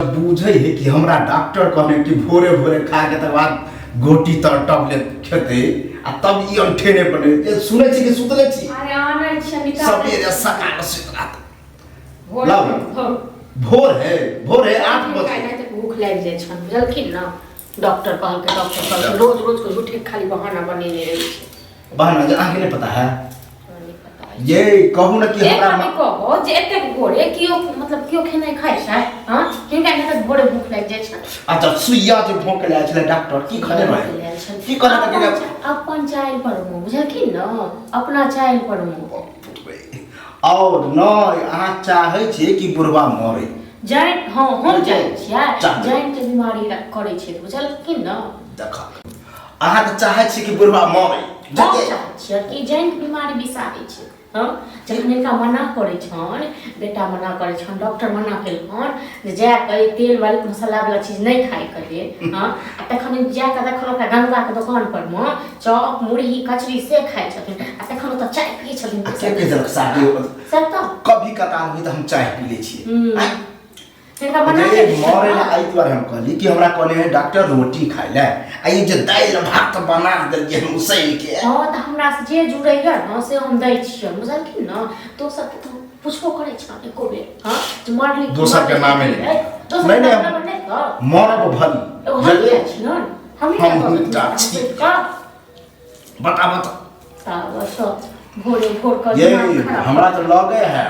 बुझे है कि हमरा डॉक्टर कहने कि भोरे भोरे खा के तक बाद गोटी तर टैबलेट खेते आ तब ई अंठेने पड़े ए सुनै छी कि सुतले छी अरे आना छ निकाल सबेरे सकाल सुत रात भोर है 8 बजे काहे तक भूख लाग जाय छन बुझलखिन न डॉक्टर कहल रोज रोज को झूठे खाली बहाना बनेने रही छे बहाना जे आगे नहीं पता है ये कहू न कि हमरा एक कहो जे एते भोरे कियो मतलब कियो खेनाइ खाइ छै हां किनका तक भोरे भूख लाग जाय छै अच्छा सुइया जे भोंक ले छले डॉक्टर की खने रहे की कहने के अपन चाइल पर मु बुझलखिन न अपना चाइल पर मु और न अहाँ चाहै छी कि बुढ़वा मरे जॉइंट हां हम जाय छियै जॉइंट के बीमारी करै छै बुझलखिन न देखा अहाँ त चाहै छी कि बुढ़वा मरे जते छै कि जॉइंट बीमारी बिसाबै छै हां जखन का मना करे छन बेटा मना करे छन डॉक्टर मना केलखन जे जा के तेल वाली मसाला वाला चीज नहीं खाइ करे हां तखन जा के देखलो का गंगा के दुकान पर म चॉप मुरही कचरी से खाइ छथिन आ तखन त चाय पिए छथिन के जलक साथी सब त कभी कतार हुई त हम चाय पी ले छी तेका मना के मरे ना आई बार हम कहली कि हमरा कहने है डॉक्टर रोटी खाइ ले आ ये जे दाल भात बना देलिए हम उसैल के हां त हमरा से जे जुड़ैया न से हम दै छियै बुझलखिन न तो सब तो पुछबो करे छ एको बेर हां जे मरली दोसर के नामे नहीं मरब भली जल्दी छी न हम छी बता बस भोरे भोर कर ये हमरा तो लगे है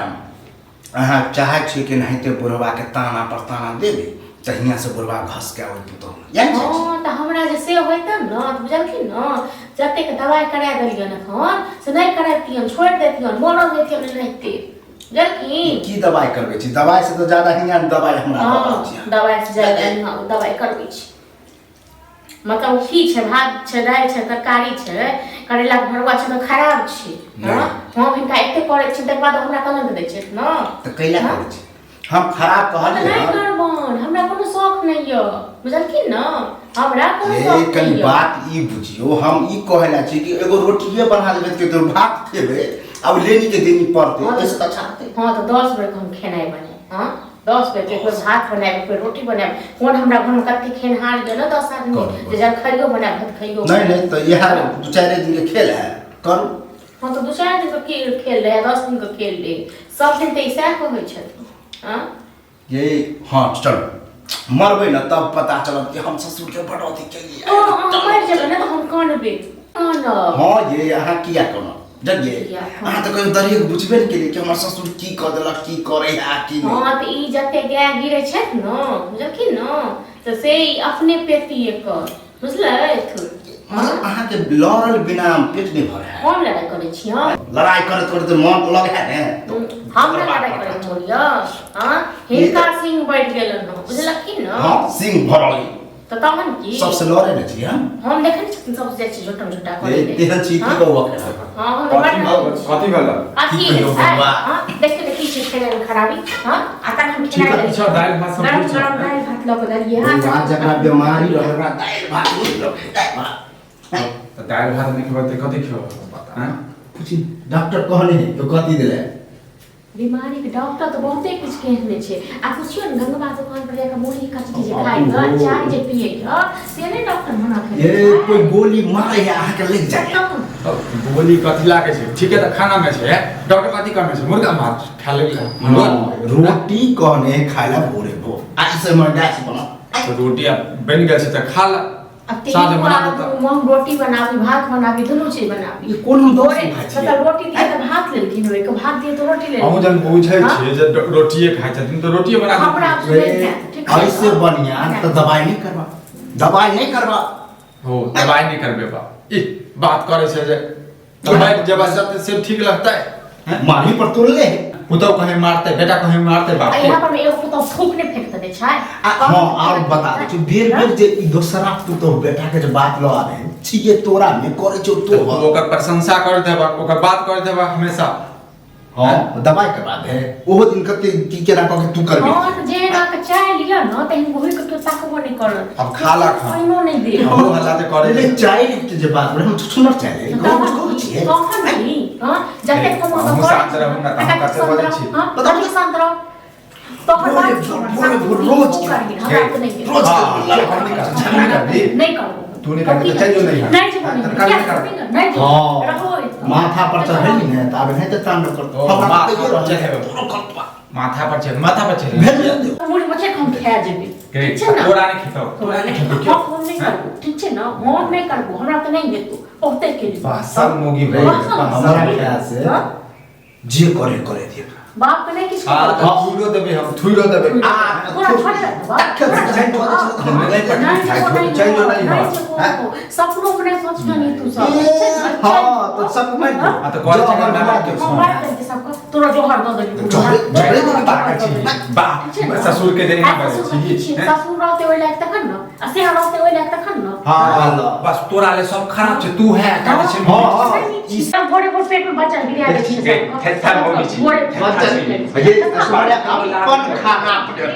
अहाँ चाहे छी कि नहीं ते बुढ़वा के ताना पर ताना देबे तहिया से बुढ़वा घस के आवे तो हां त हमरा जे से होइता न बुझलखिन न जते के दवाई करा देलियै न हन से नहीं करातियन छोड़ देतियन मोड़ देतियन रहते बुझलखिन की दवाई करबे छी दवाई से तो ज्यादा हिया दवाई हमरा करबे छी दवाई से ज्यादा दवाई करबे छी मतलब की छै भात छै दाल छै तरकारी छै करेला के भरुआ छै त खराब छै हां हम हिनका एते करे छै तक बाद हमरा कलंक दै छै न त कैला करे छै हम खराब कहलिए नहीं करबन हमरा कोनो शौक नहीं य बुझलखिन न हमरा कोनो शौक नहीं कनी बात ई बुझियो हम ई कहला छी कि एगो रोटिए बना देबे के तो भात खेबे अब लेनी के देनी पड़ते ऐसे त अच्छा होते हां तो 10 बेर हम खेनाइ बने हां 10 बेर के कोई भात बनाए कोई रोटी बनाए कोन हमरा घर में कते खेनहार गेल 10 आदमी जे जब खाइयो बनाए भात खाइयो नहीं तो यह 2-4 दिन के खेल है करू हां तो 2-4 दिन के खेल रहे 10 दिन के खेल ले सब दिन त ऐसा होय छै हां ये हां चल मरबे न तब पता चलत कि हम ससुर के बढ़ोती केलिए हां मर जेबे न त हम कानबे हां ये अहाँ किया कोनो जगे अहाँ तो कहियो दरिया बुझबे न केलिए कि हमर ससुर की क देलक की करे आ की नहीं हां त ई जते गाय गिरे छै न बुझलखिन न त से अपने पेटी एकर बुझलैथ अहाँ के लड़ल बिना पेट नहीं भरे हम लड़ाई करे छी हां लड़ाई करत मन लगे है ने हम लड़ाई करे छोड़िया हां हिनका सिंह बैठ गेलन न बुझलखिन न हां सिंह भरली त तहन की सबसे लड़े न छी हम देखै छी सब जे छी झोटा झोटा करे तेहन छी की कहू हां हम कथि भेल कथि हां देखि छी खेले खराबी हां आता हम खेला अच्छा दाल भात सब गरम गरम दाल भात लग दलिए हां आज जकरा बीमारी रहला दाल भात नहीं लगे तो दाल भात नहीं खेबे त कथि खेबो पता हैं पूछी डॉक्टर कहले है तो कथि देले बीमारी के डॉक्टर तो बहुते कुछ कहने छे आ पूछियो न गंगा दुकान पर जाके मुरही कचरी जे खाइ ग चाय जे पिए ग से ने डॉक्टर मना करे ये कोई गोली मारे है आके लग जाए गोली कथि लागे छै ठीक है त खाना में छै डॉक्टर कथि करने छै मुर्गा मार खा ले रोटी कहने खाइला भोरे भो आज से मैं गैस बना तो रोटी बन गेल छै त खा ला साथ में बना दो हम रोटी बनाबी भात बनाबी दोनों चीज बनाबी ये कौन हम दोस्त मतलब रोटी दिए त भात लेलखिन होय के भात दिए तो रोटी ले हम जन पूछै छै जे रोटीए खाइ छथिन तो रोटीए बना हमरा ऐसे बढ़िया तो दवाई नहीं करबा हो दवाई नहीं करबे बा ई बात करे छै जे दवाई जबरदस्ती से ठीक लगता है माही पर तोड़ ले पुतो कहे मारते बेटा कहे मारते बाप यहाँ पर एगो पुतो फूक ने फेंक दे छै हां और बता दे बेर जे ई दोसरा पुतो बेटा के जे बात लो आवे छिए तोरा में करे छो तो ओकर प्रशंसा कर देबा ओकर बात कर देबा हमेशा हां दवाई करवा दे ओहो दिन कते की केना क के तू करबी हां तो जे ना के चाय लिया न त हम गोही के तो ताकबो नहीं कर अब खाला खा इनो नहीं दे हमरो हल्ला ते करे ले चाय के जे बात हम सुनर चाहे को छिए कखन नहीं हां जते कम हम शांत रहू ना काम करते बोले छी हां पता नहीं शांत रहो तो हर बात रोज नहीं करो तू नहीं करबे तो चल जो नहीं नहीं जो नहीं रहो माथा पर चढ़ेली ने त आबे नहीं त तांडव करतो माथा पर चढ़ भेज दे मुड़ी मचे हम खा जेबे ठीक छै ना तोरा नहीं खेतो तोरा नहीं खेतो हम नहीं करबो ठीक छै ना हम नहीं करबो हमरा त नहीं देतो ओते के लिए बासल मोगी भाई हमरा ख्याल से जे करे दे बाप के नहीं किस हां थुइरो देबे हम थुइरो देबे आ पूरा छोड़ दे चल जो नहीं हो सपनों में सोच नहीं तू सब हां तो सब में आ तो करे चल ना के बात करके सबको तोरा जोहर दो दे झगड़े को बात छी बा ससुर के देने ना छी ससुर रहते ओइ लायक तखन न असे रहते ओइ लायक तखन न हां बस तोरा ले सब खराब छै तू है का छै हां ई सब बड़े बड़े पेट में बच्चा गिरा दे छै थेथर होगी छी बड़े बच्चा ये तुम्हारे अपन खाना पड़े